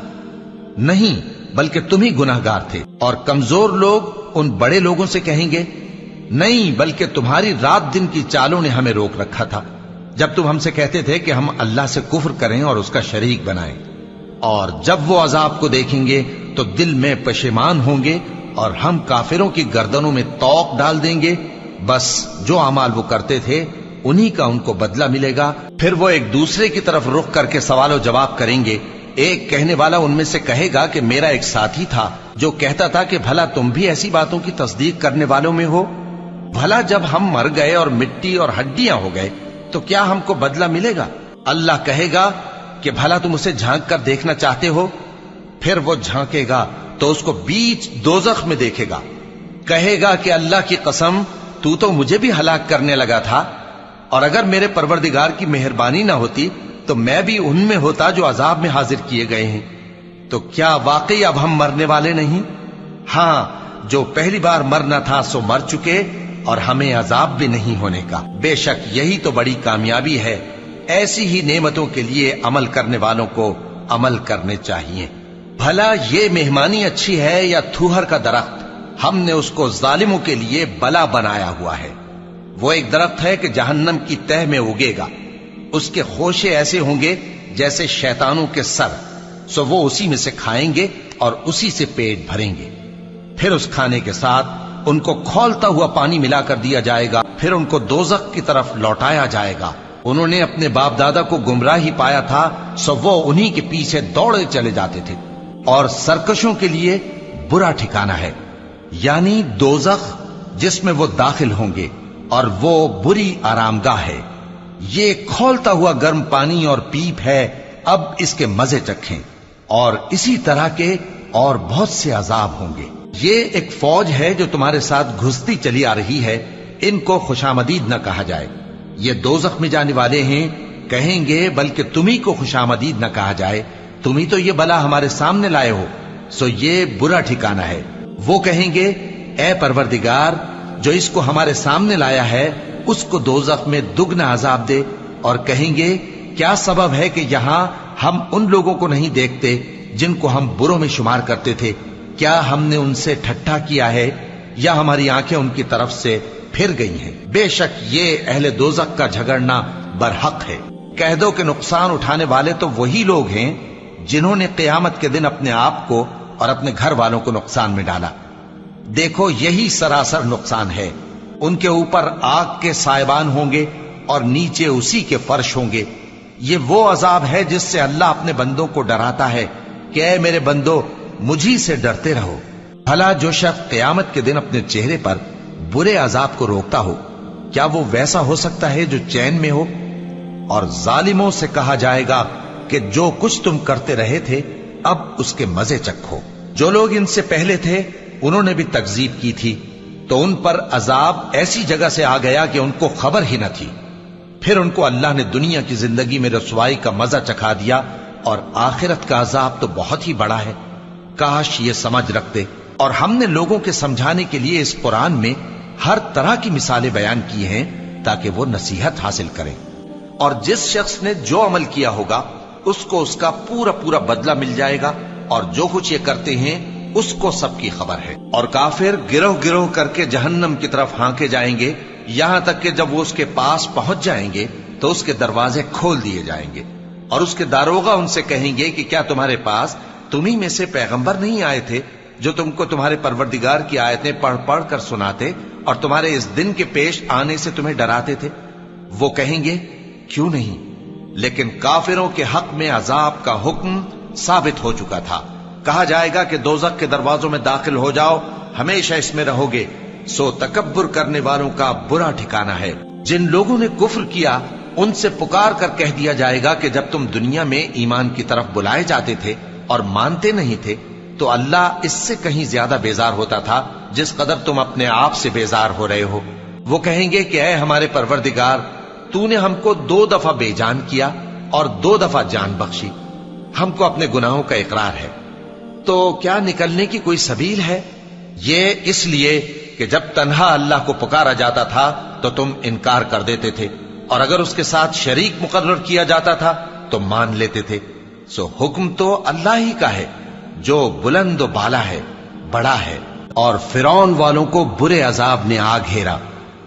نہیں، بلکہ تم ہی گناہگار تھے۔ اور کمزور لوگ ان بڑے لوگوں سے کہیں گے نہیں، بلکہ تمہاری رات دن کی چالوں نے ہمیں روک رکھا تھا جب تم ہم سے کہتے تھے کہ ہم اللہ سے کفر کریں اور اس کا شریک بنائیں۔ اور جب وہ عذاب کو دیکھیں گے تو دل میں پشیمان ہوں گے اور ہم کافروں کی گردنوں میں طوق ڈال دیں گے، بس جو اعمال وہ کرتے تھے انہی کا ان کو بدلہ ملے گا۔ پھر وہ ایک دوسرے کی طرف رخ کر کے سوال و جواب کریں گے۔ ایک کہنے والا ان میں سے کہے گا کہ میرا ایک ساتھی تھا جو کہتا تھا کہ بھلا تم بھی ایسی باتوں کی تصدیق کرنے والوں میں ہو؟ بھلا جب ہم مر گئے اور مٹی اور ہڈیاں ہو گئے تو کیا ہم کو بدلہ ملے گا؟ اللہ کہے گا کہ بھلا تم اسے جھانک کر دیکھنا چاہتے ہو؟ پھر وہ جھانکے گا تو اس کو بیچ دوزخ میں دیکھے گا، کہے گا کہ اللہ کی قسم تو مجھے بھی ہلاک کرنے لگا تھا، اور اگر میرے پروردگار کی مہربانی نہ ہوتی تو میں بھی ان میں ہوتا جو عذاب میں حاضر کیے گئے ہیں۔ تو کیا واقعی اب ہم مرنے والے نہیں؟ ہاں، جو پہلی بار مرنا تھا سو مر چکے، اور ہمیں عذاب بھی نہیں ہونے کا۔ بے شک یہی تو بڑی کامیابی ہے۔ ایسی ہی نعمتوں کے لیے عمل کرنے والوں کو عمل کرنے چاہیے۔ بھلا یہ مہمانی اچھی ہے یا تھوہر کا درخت؟ ہم نے اس کو ظالموں کے لیے بلا بنایا ہوا ہے۔ وہ ایک درخت ہے کہ جہنم کی تہ میں اگے گا، اس کے خوشے ایسے ہوں گے جیسے شیطانوں کے سر، سو وہ اسی میں سے کھائیں گے اور اسی سے پیٹ بھریں گے۔ پھر اس کھانے کے ساتھ ان کو کھولتا ہوا پانی ملا کر دیا جائے گا، پھر ان کو دوزخ کی طرف لوٹایا جائے گا۔ انہوں نے اپنے باپ دادا کو گمراہی پایا تھا، سو وہ انہی کے پیچھے دوڑے چلے جاتے تھے، اور سرکشوں کے لیے برا ٹھکانہ ہے، یعنی دوزخ جس میں وہ داخل ہوں گے، اور وہ بری آرامگاہ ہے۔ یہ کھولتا ہوا گرم پانی اور پیپ ہے، اب اس کے مزے چکھیں، اور اسی طرح کے اور بہت سے عذاب ہوں گے۔ یہ ایک فوج ہے جو تمہارے ساتھ گھستی چلی آ رہی ہے، ان کو خوشامدید نہ کہا جائے۔ یہ دوزخ میں جانے والے ہیں، کہیں گے بلکہ تمہیں کو خوشامدید نہ کہا جائے، تمہیں تو یہ بلا ہمارے سامنے لائے ہو، سو یہ برا ٹھکانہ ہے۔ وہ کہیں گے اے پروردگار، جو اس کو ہمارے سامنے لایا ہے اس کو دوزخ میں دگنا عذاب دے، اور کہیں گے کیا سبب ہے کہ یہاں ہم ان لوگوں کو نہیں دیکھتے جن کو ہم بروں میں شمار کرتے تھے؟ کیا ہم نے ان سے ٹھٹھا کیا ہے، یا ہماری آنکھیں ان کی طرف سے پھر گئی ہیں؟ بے شک یہ اہل دوزخ کا جھگڑنا برحق ہے۔ کہہ دو کہ نقصان اٹھانے والے تو وہی لوگ ہیں جنہوں نے قیامت کے دن اپنے آپ کو اور اپنے گھر والوں کو نقصان میں ڈالا۔ دیکھو یہی سراسر نقصان ہے۔ ان کے اوپر آگ کے سائبان ہوں گے اور نیچے اسی کے فرش ہوں گے۔ یہ وہ عذاب ہے جس سے اللہ اپنے بندوں کو ڈراتا ہے کہ اے میرے بندو، مجھی سے ڈرتے رہو۔ بھلا جو شخص قیامت کے دن اپنے چہرے پر برے عذاب کو روکتا ہو، کیا وہ ویسا ہو سکتا ہے جو چین میں ہو؟ اور ظالموں سے کہا جائے گا کہ جو کچھ تم کرتے رہے تھے اب اس کے مزے چکھو۔ جو لوگ ان سے پہلے تھے انہوں نے بھی تکذیب کی تھی، تو ان پر عذاب ایسی جگہ سے آ گیا کہ ان کو خبر ہی نہ تھی۔ پھر ان کو اللہ نے دنیا کی زندگی میں رسوائی کا مزہ چکھا دیا، اور آخرت کا عذاب تو بہت ہی بڑا ہے۔ کاش یہ سمجھ رکھتے۔ اور ہم نے لوگوں کے سمجھانے کے لیے اس قرآن میں ہر طرح کی مثالیں بیان کی ہیں تاکہ وہ نصیحت حاصل کریں، اور جس شخص نے جو عمل کیا ہوگا اس کو اس کا پورا پورا بدلہ مل جائے گا، اور جو کچھ یہ کرتے ہیں اس کو سب کی خبر ہے۔ اور کافر گروہ گروہ کر کے جہنم کی طرف ہانکے جائیں گے، یہاں تک کہ جب وہ اس کے پاس پہنچ جائیں گے تو اس کے دروازے کھول دیے جائیں گے، اور اس کے داروغہ ان سے کہیں گے کہ کیا تمہارے پاس تمہیں میں سے پیغمبر نہیں آئے تھے جو تم کو تمہارے پروردگار کی آیتیں پڑھ پڑھ کر سناتے اور تمہارے اس دن کے پیش آنے سے تمہیں ڈراتے تھے؟ وہ کہیں گے کیوں نہیں، لیکن کافروں کے حق میں عذاب کا حکم ثابت ہو چکا تھا۔ کہا جائے گا کہ دوزخ کے دروازوں میں داخل ہو جاؤ، ہمیشہ اس میں رہو گے، سو تکبر کرنے والوں کا برا ٹھکانہ ہے۔ جن لوگوں نے کفر کیا ان سے پکار کر کہہ دیا جائے گا کہ جب تم دنیا میں ایمان کی طرف بلائے جاتے تھے اور مانتے نہیں تھے تو اللہ اس سے کہیں زیادہ بیزار ہوتا تھا جس قدر تم اپنے آپ سے بیزار ہو رہے ہو۔ وہ کہیں گے کہ اے ہمارے پروردگار، تو نے ہم کو 2 دفعہ بے جان کیا اور 2 دفعہ جان بخشی، ہم کو اپنے گناہوں کا اقرار ہے، تو کیا نکلنے کی کوئی سبیل ہے؟ یہ اس لیے کہ جب تنہا اللہ کو پکارا جاتا تھا تو تم انکار کر دیتے تھے، اور اگر اس کے ساتھ شریک مقرر کیا جاتا تھا تو مان لیتے تھے۔ سو حکم تو اللہ ہی کا ہے جو بلند و بالا ہے، بڑا ہے۔ اور فرعون والوں کو برے عذاب نے آ گھیرا،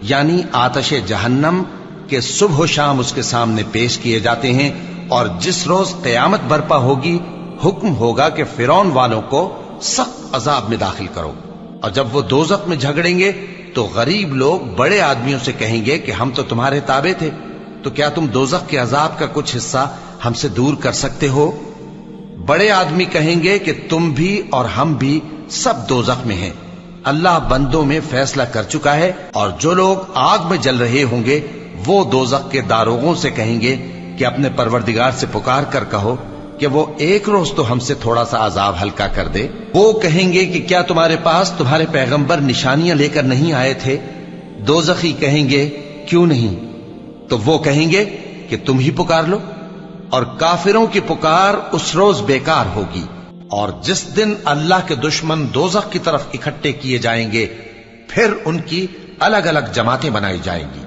یعنی آتش جہنم کے صبح و شام اس کے سامنے پیش کیے جاتے ہیں، اور جس روز قیامت برپا ہوگی حکم ہوگا کہ فرعون والوں کو سخت عذاب میں داخل کرو۔ اور جب وہ دوزخ میں جھگڑیں گے تو غریب لوگ بڑے آدمیوں سے کہیں گے کہ ہم تو تمہارے تابع تھے، تو کیا تم دوزخ کے عذاب کا کچھ حصہ ہم سے دور کر سکتے ہو؟ بڑے آدمی کہیں گے کہ تم بھی اور ہم بھی سب دوزخ میں ہیں، اللہ بندوں میں فیصلہ کر چکا ہے۔ اور جو لوگ آگ میں جل رہے ہوں گے وہ دوزخ کے داروغوں سے کہیں گے کہ اپنے پروردگار سے پکار کر کہو کہ وہ ایک روز تو ہم سے تھوڑا سا عذاب ہلکا کر دے۔ وہ کہیں گے کہ کیا تمہارے پاس تمہارے پیغمبر نشانیاں لے کر نہیں آئے تھے؟ دوزخی کہیں گے کیوں نہیں، تو وہ کہیں گے کہ تم ہی پکار لو۔ اور کافروں کی پکار اس روز بیکار ہوگی، اور جس دن اللہ کے دشمن دوزخ کی طرف اکٹھے کیے جائیں گے پھر ان کی الگ الگ جماعتیں بنائی جائیں گی،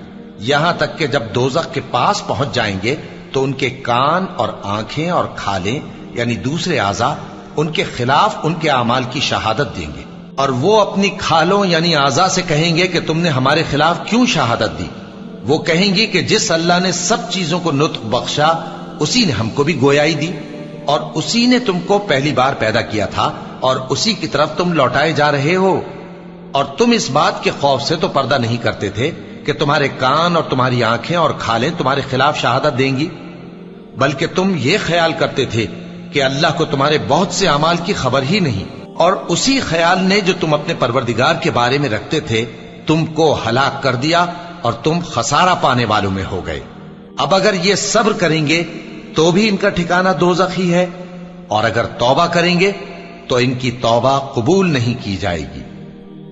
یہاں تک کہ جب دوزخ کے پاس پہنچ جائیں گے تو ان کے کان اور آنکھیں اور کھالیں یعنی دوسرے اعضاء ان کے خلاف ان کے اعمال کی شہادت دیں گے، اور وہ اپنی کھالوں یعنی اعضاء سے کہیں گے کہ تم نے ہمارے خلاف کیوں شہادت دی؟ وہ کہیں گی کہ جس اللہ نے سب چیزوں کو نطق بخشا اسی نے ہم کو بھی گویائی دی، اور اسی نے تم کو پہلی بار پیدا کیا تھا اور اسی کی طرف تم لوٹائے جا رہے ہو، اور تم اس بات کے خوف سے تو پردہ نہیں کرتے تھے کہ تمہارے کان اور تمہاری آنکھیں اور کھالیں تمہارے خلاف شہادت دیں گی، بلکہ تم یہ خیال کرتے تھے کہ اللہ کو تمہارے بہت سے اعمال کی خبر ہی نہیں، اور اسی خیال نے جو تم اپنے پروردگار کے بارے میں رکھتے تھے تم کو ہلاک کر دیا اور تم خسارہ پانے والوں میں ہو گئے۔ اب اگر یہ صبر کریں گے تو بھی ان کا ٹھکانہ دوزخ ہی ہے، اور اگر توبہ کریں گے تو ان کی توبہ قبول نہیں کی جائے گی۔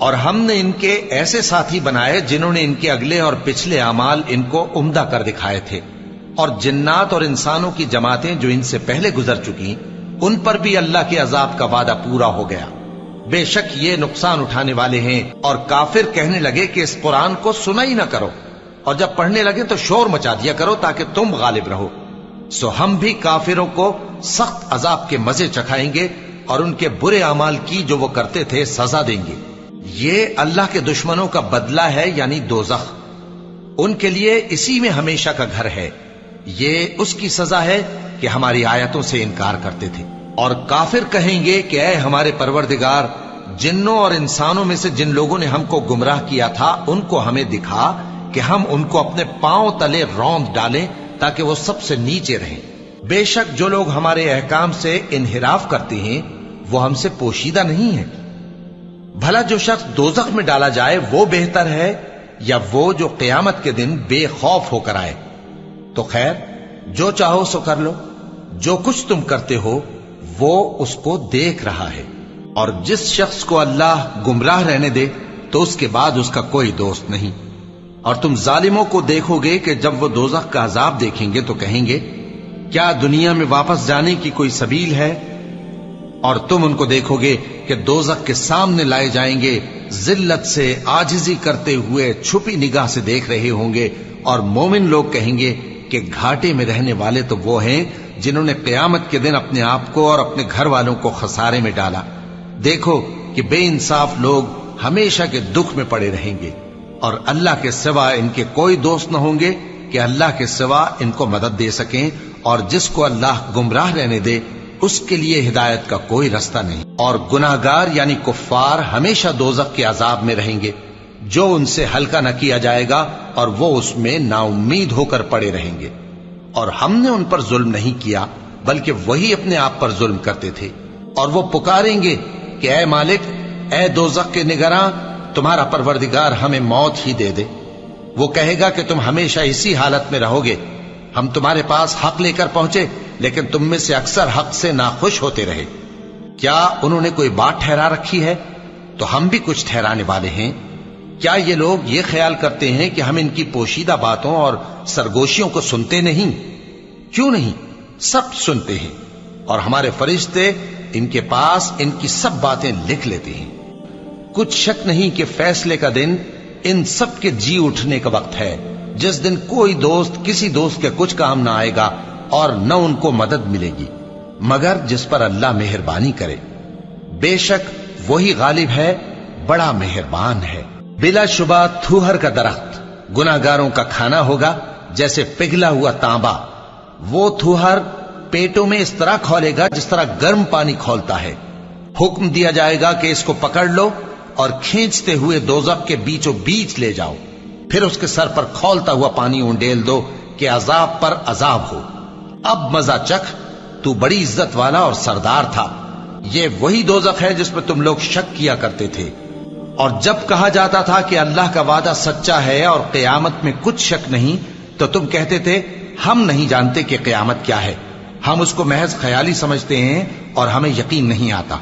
اور ہم نے ان کے ایسے ساتھی بنائے جنہوں نے ان کے اگلے اور پچھلے اعمال ان کو عمدہ کر دکھائے تھے، اور جنات اور انسانوں کی جماعتیں جو ان سے پہلے گزر چکی ان پر بھی اللہ کے عذاب کا وعدہ پورا ہو گیا۔ بے شک یہ نقصان اٹھانے والے ہیں۔ اور کافر کہنے لگے کہ اس قرآن کو سنا ہی نہ کرو، اور جب پڑھنے لگے تو شور مچا دیا کرو تاکہ تم غالب رہو۔ سو ہم بھی کافروں کو سخت عذاب کے مزے چکھائیں گے اور ان کے برے اعمال کی جو وہ کرتے تھے سزا دیں گے۔ یہ اللہ کے دشمنوں کا بدلہ ہے یعنی دوزخ، ان کے لیے اسی میں ہمیشہ کا گھر ہے۔ یہ اس کی سزا ہے کہ ہماری آیتوں سے انکار کرتے تھے۔ اور کافر کہیں گے کہ اے ہمارے پروردگار، جنوں اور انسانوں میں سے جن لوگوں نے ہم کو گمراہ کیا تھا ان کو ہمیں دکھا کہ ہم ان کو اپنے پاؤں تلے روند ڈالیں تاکہ وہ سب سے نیچے رہیں۔ بے شک جو لوگ ہمارے احکام سے انحراف کرتے ہیں وہ ہم سے پوشیدہ نہیں ہیں۔ بھلا جو شخص دوزخ میں ڈالا جائے وہ بہتر ہے یا وہ جو قیامت کے دن بے خوف ہو کر آئے؟ تو خیر جو چاہو سو کر لو، جو کچھ تم کرتے ہو وہ اس کو دیکھ رہا ہے۔ اور جس شخص کو اللہ گمراہ رہنے دے تو اس کے بعد اس کا کوئی دوست نہیں۔ اور تم ظالموں کو دیکھو گے کہ جب وہ دوزخ کا عذاب دیکھیں گے تو کہیں گے کیا دنیا میں واپس جانے کی کوئی سبیل ہے؟ اور تم ان کو دیکھو گے کہ دوزخ کے سامنے لائے جائیں گے، ذلت سے عاجزی کرتے ہوئے چھپی نگاہ سے دیکھ رہے ہوں گے، اور مومن لوگ کہیں گے کہ گھاٹے میں رہنے والے تو وہ ہیں جنہوں نے قیامت کے دن اپنے آپ کو اور اپنے گھر والوں کو خسارے میں ڈالا۔ دیکھو کہ بے انصاف لوگ ہمیشہ کے دکھ میں پڑے رہیں گے، اور اللہ کے سوا ان کے کوئی دوست نہ ہوں گے کہ اللہ کے سوا ان کو مدد دے سکیں، اور جس کو اللہ گمراہ رہنے دے اس کے لیے ہدایت کا کوئی رستہ نہیں۔ اور گناہگار یعنی کفار ہمیشہ دوزخ کے عذاب میں رہیں گے جو ان سے ہلکا نہ کیا جائے گا، اور وہ اس میں نا امید ہو کر پڑے رہیں گے۔ اور ہم نے ان پر ظلم نہیں کیا بلکہ وہی اپنے آپ پر ظلم کرتے تھے۔ اور وہ پکاریں گے کہ اے مالک، اے دوزخ کے نگراں، تمہارا پروردگار ہمیں موت ہی دے دے۔ وہ کہے گا کہ تم ہمیشہ اسی حالت میں رہو گے، ہم تمہارے پاس حق لے کر پہنچے لیکن تم میں سے اکثر حق سے ناخوش ہوتے رہے۔ کیا انہوں نے کوئی بات ٹھہرا رکھی ہے؟ تو ہم بھی کچھ ٹھہرانے والے ہیں۔ کیا یہ لوگ یہ خیال کرتے ہیں کہ ہم ان کی پوشیدہ باتوں اور سرگوشیوں کو سنتے نہیں؟ کیوں نہیں، سب سنتے ہیں، اور ہمارے فرشتے ان کے پاس ان کی سب باتیں لکھ لیتے ہیں۔ کچھ شک نہیں کہ فیصلے کا دن ان سب کے جی اٹھنے کا وقت ہے، جس دن کوئی دوست کسی دوست کے کچھ کام نہ آئے گا اور نہ ان کو مدد ملے گی مگر جس پر اللہ مہربانی کرے۔ بے شک وہی غالب ہے، بڑا مہربان ہے۔ بلا شبہ تھوہر کا درخت گناہگاروں کا کھانا ہوگا جیسے پگھلا ہوا تانبا۔ وہ تھوہر پیٹوں میں اس طرح کھولے گا جس طرح گرم پانی کھولتا ہے۔ حکم دیا جائے گا کہ اس کو پکڑ لو اور کھینچتے ہوئے دوزخ کے بیچوں بیچ لے جاؤ، پھر اس کے سر پر کھولتا ہوا پانی اونڈیل دو کہ عذاب پر عذاب ہو۔ اب مزہ چکھ، تو بڑی عزت والا اور سردار تھا۔ یہ وہی دوزخ ہے جس میں تم لوگ شک کیا کرتے تھے۔ اور جب کہا جاتا تھا کہ اللہ کا وعدہ سچا ہے اور قیامت میں کچھ شک نہیں، تو تم کہتے تھے ہم نہیں جانتے کہ قیامت کیا ہے، ہم اس کو محض خیالی سمجھتے ہیں اور ہمیں یقین نہیں آتا۔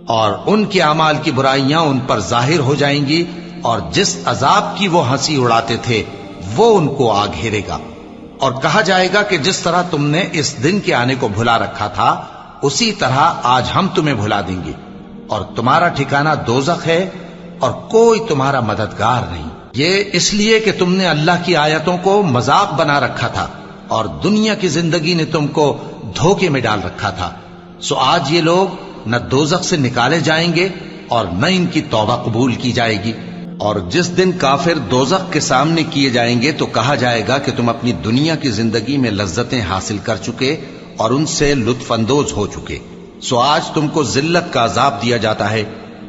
اور ان کے اعمال کی برائیاں ان پر ظاہر ہو جائیں گی، اور جس عذاب کی وہ ہنسی اڑاتے تھے وہ ان کو آ گھیرے گا۔ اور کہا جائے گا کہ جس طرح تم نے اس دن کے آنے کو بھلا رکھا تھا اسی طرح آج ہم تمہیں بھلا دیں گے، اور تمہارا ٹھکانہ دوزخ ہے اور کوئی تمہارا مددگار نہیں۔ یہ اس لیے کہ تم نے اللہ کی آیتوں کو مذاق بنا رکھا تھا اور دنیا کی زندگی نے تم کو دھوکے میں ڈال رکھا تھا، سو آج یہ لوگ نہ دوزخ سے نکالے جائیں گے اور نہ ان کی توبہ قبول کی جائے گی۔ اور جس دن کافر دوزخ کے سامنے کیے جائیں گے تو کہا جائے گا کہ تم اپنی دنیا کی زندگی میں لذتیں حاصل کر چکے اور ان سے لطف اندوز ہو چکے، سو آج تم کو ذلت کا عذاب دیا جاتا ہے،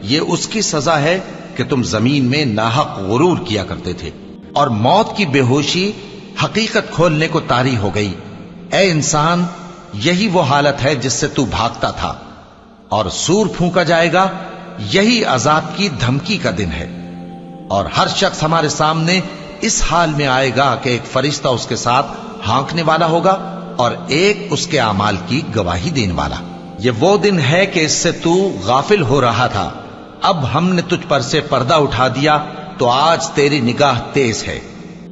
یہ اس کی سزا ہے کہ تم زمین میں ناحق غرور کیا کرتے تھے۔ اور موت کی بے ہوشی حقیقت کھولنے کو طاری ہو گئی۔ اے انسان، یہی وہ حالت ہے جس سے تو بھاگتا تھا، اور سور پھونکا جائے گا، یہی عذاب کی دھمکی کا دن ہے۔ اور ہر شخص ہمارے سامنے اس حال میں آئے گا کہ ایک فرشتہ اس کے ساتھ ہانکنے والا ہوگا اور ایک اس کے اعمال کی گواہی دینے والا۔ یہ وہ دن ہے کہ اس سے تو غافل ہو رہا تھا، اب ہم نے تجھ پر سے پردہ اٹھا دیا تو آج تیری نگاہ تیز ہے۔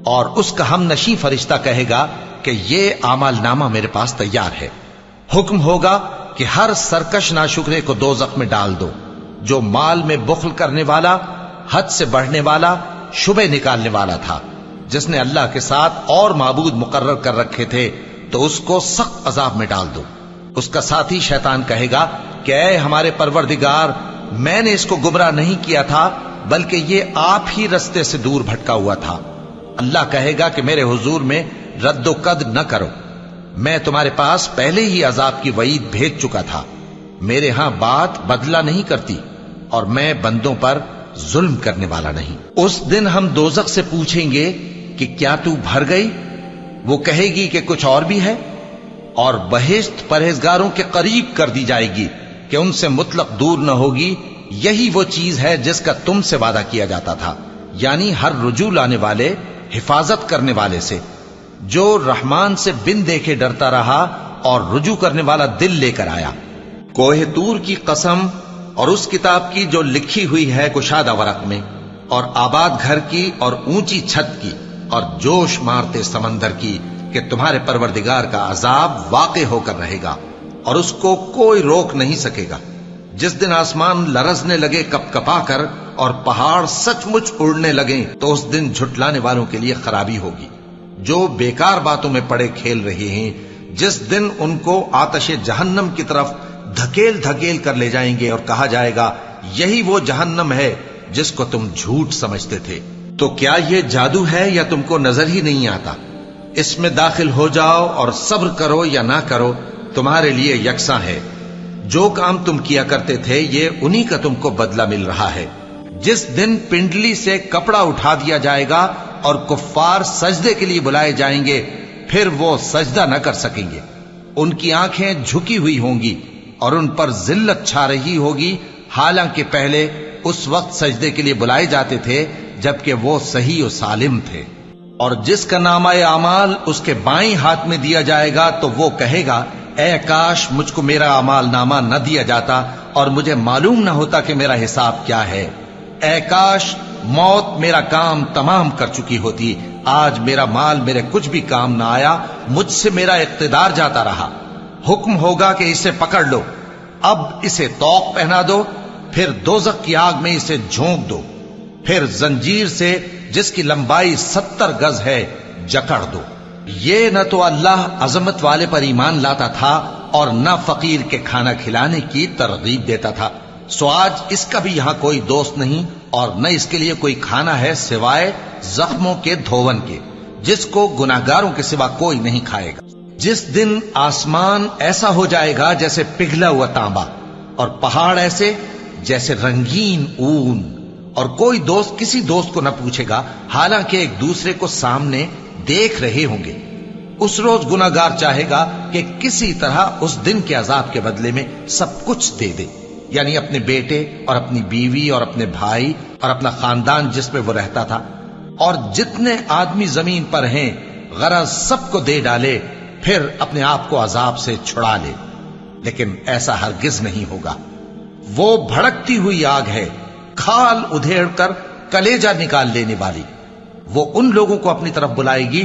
اور اس کا ہم نشیں فرشتہ کہے گا کہ یہ اعمال نامہ میرے پاس تیار ہے۔ حکم ہوگا کہ ہر سرکش ناشکرے کو دوزخ میں ڈال دو، جو مال میں بخل کرنے والا، حد سے بڑھنے والا، شبہ نکالنے والا تھا، جس نے اللہ کے ساتھ اور معبود مقرر کر رکھے تھے، تو اس کو سخت عذاب میں ڈال دو۔ اس کا ساتھی شیطان کہے گا کہ اے ہمارے پروردگار، میں نے اس کو گمراہ نہیں کیا تھا بلکہ یہ آپ ہی رستے سے دور بھٹکا ہوا تھا۔ اللہ کہے گا کہ میرے حضور میں رد و قد نہ کرو، میں تمہارے پاس پہلے ہی عذاب کی وعید بھیج چکا تھا۔ میرے ہاں بات بدلہ نہیں کرتی اور میں بندوں پر ظلم کرنے والا نہیں۔ اس دن ہم دوزخ سے پوچھیں گے کہ کیا تو بھر گئی؟ وہ کہے گی کہ کچھ اور بھی ہے، اور بہشت پرہیزگاروں کے قریب کر دی جائے گی کہ ان سے مطلق دور نہ ہوگی۔ یہی وہ چیز ہے جس کا تم سے وعدہ کیا جاتا تھا، یعنی ہر رجوع لانے والے، حفاظت کرنے والے سے، جو رحمان سے بن دیکھے ڈرتا رہا اور رجوع کرنے والا دل لے کر آیا۔ کوہ طور کی قسم اور اس کتاب کی جو لکھی ہوئی ہے کشادہ ورق میں، اور آباد گھر کی اور اونچی چھت کی، اور جوش مارتے سمندر کی، کہ تمہارے پروردگار کا عذاب واقع ہو کر رہے گا اور اس کو کوئی روک نہیں سکے گا۔ جس دن آسمان لرزنے لگے کپ کپا کر اور پہاڑ سچ مچ اڑنے لگیں تو اس دن جھٹلانے والوں کے لیے خرابی ہوگی، جو بیکار باتوں میں پڑے کھیل رہے ہیں۔ جس دن ان کو آتش جہنم کی طرف دھکیل دھکیل کر لے جائیں گے اور کہا جائے گا یہی وہ جہنم ہے جس کو تم جھوٹ سمجھتے تھے۔ تو کیا یہ جادو ہے یا تم کو نظر ہی نہیں آتا؟ اس میں داخل ہو جاؤ اور صبر کرو یا نہ کرو، تمہارے لیے یکساں ہے۔ جو کام تم کیا کرتے تھے یہ انہی کا تم کو بدلہ مل رہا ہے۔ جس دن پنڈلی سے کپڑا اٹھا دیا جائے گا اور کفار سجدے کے لیے بلائے جائیں گے، پھر وہ سجدہ نہ کر سکیں گے۔ ان کی آنکھیں جھکی ہوئی ہوں گی اور ان پر ذلت چھا رہی ہوگی، حالانکہ پہلے اس وقت سجدے کے لیے بلائے جاتے تھے جبکہ وہ صحیح و سالم تھے۔ اور جس کا نامہ اعمال اس کے بائیں ہاتھ میں دیا جائے گا تو وہ کہے گا اے کاش مجھ کو میرا اعمال نامہ نہ دیا جاتا اور مجھے معلوم نہ ہوتا کہ میرا حساب کیا ہے۔ اے کاش موت میرا کام تمام کر چکی ہوتی، آج میرا مال میرے کچھ بھی کام نہ آیا، مجھ سے میرا اقتدار جاتا رہا۔ حکم ہوگا کہ اسے پکڑ لو، اب اسے طوق پہنا دو، پھر دوزخ کی آگ میں اسے جھونک دو، پھر زنجیر سے جس کی لمبائی 70 گز ہے جکڑ دو۔ یہ نہ تو اللہ عظمت والے پر ایمان لاتا تھا اور نہ فقیر کے کھانا کھلانے کی ترغیب دیتا تھا، سو آج اس کا بھی یہاں کوئی دوست نہیں اور نہ اس کے لیے کوئی کھانا ہے سوائے زخموں کے دھون کے، جس کو گناہگاروں کے سوا کوئی نہیں کھائے گا۔ جس دن آسمان ایسا ہو جائے گا جیسے پگھلا ہوا تانبا، اور پہاڑ ایسے جیسے رنگین اون، اور کوئی دوست کسی دوست کو نہ پوچھے گا حالانکہ ایک دوسرے کو سامنے دیکھ رہے ہوں گے۔ اس روز گناہگار چاہے گا کہ کسی طرح اس دن کے عذاب کے بدلے میں سب کچھ دے دے، یعنی اپنے بیٹے اور اپنی بیوی اور اپنے بھائی اور اپنا خاندان جس میں وہ رہتا تھا، اور جتنے آدمی زمین پر ہیں غرض سب کو دے ڈالے، پھر اپنے آپ کو عذاب سے چھڑا لے۔ لیکن ایسا ہرگز نہیں ہوگا۔ وہ بھڑکتی ہوئی آگ ہے، کھال ادھیڑ کر کلیجہ نکال لینے والی۔ وہ ان لوگوں کو اپنی طرف بلائے گی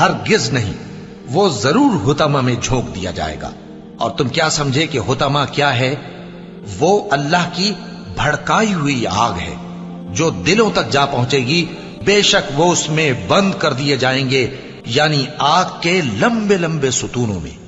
ہرگز نہیں، وہ ضرور حطمہ میں جھونک دیا جائے گا۔ اور تم کیا سمجھے کہ حطمہ کیا ہے؟ وہ اللہ کی بھڑکائی ہوئی آگ ہے جو دلوں تک جا پہنچے گی، بے شک وہ اس میں بند کر دیے جائیں گے، یعنی آگ کے لمبے لمبے ستونوں میں۔